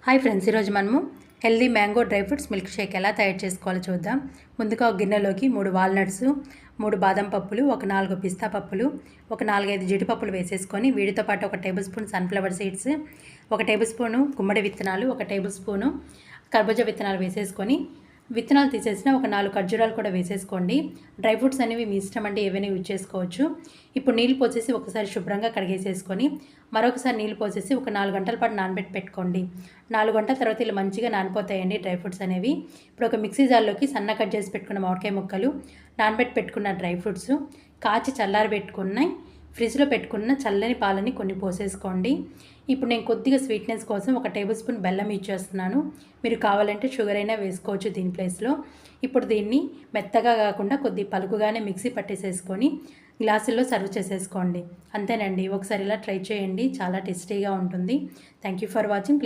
Hi friends, ఈరోజు మనము healthy mango dry fruits milk shake ఎలా తయారు చేసుకోవాలో చూద్దాం. ముందుగా ఒక గిన్నెలోకి 3 వాల్నట్స్, 3 బాదం పప్పులు, ఒక 4 పిస్తా పప్పులు, ఒక 4-5 జీడిపప్పులు వేసేసుకొని వీటితో పాటు 1 tablespoon sunflower seeds, 1 tablespoon గుమ్మడి విత్తనాలు, 1 టేబుల్ స్పూను కర్బూజా విత్తనాలు వేసేసుకొని విత్తనాలు తీసేసిన ఒక 4 ఖర్జూరాలు కూడా వేసేసుకోండి. డ్రై ఫ్రూట్స్ అనేవి మీ ఇష్టం అండి, ఏవైనా యూజ్ చేసుకోవచ్చు. ఇప్పుడు నీళ్ళు పోసేసి ఒకసారి శుభ్రంగా కడిగేసేసుకొని మరొకసారి నీళ్ళు పోసేసి ఒక 4 గంటల పాటు పెట్టుకోండి. 4 గంటల తర్వాత ఇలా మంచిగా నానిపోతాయండి డ్రై ఫ్రూట్స్ అనేవి. ఇప్పుడు ఒక మిక్సీ జార్లోకి సన్న కట్ చేసి పెట్టుకున్న మామిడికాయ ముక్కలు, పెట్టుకున్న డ్రై ఫ్రూట్స్, కాచి చల్లారబెట్టుకున్న ఫ్రిడ్జ్లో పెట్టుకున్న చల్లని పాలని కొన్ని పోసేసుకోండి. ఇప్పుడు నేను కొద్దిగా స్వీట్నెస్ కోసం 1 టేబుల్ స్పూన్ బెల్లం యూజ్ చేస్తున్నాను. మీరు కావాలంటే షుగర్ అయినా వేసుకోవచ్చు దీని ప్లేస్లో. ఇప్పుడు దీన్ని మెత్తగా కాకుండా కొద్ది పలుకుగానే మిక్సీ పట్టేసేసుకొని గ్లాసుల్లో సర్వ్ చేసేసుకోండి. అంతేనండి, ఒకసారి ఇలా ట్రై చేయండి, చాలా టేస్టీగా ఉంటుంది. Thank you for watching.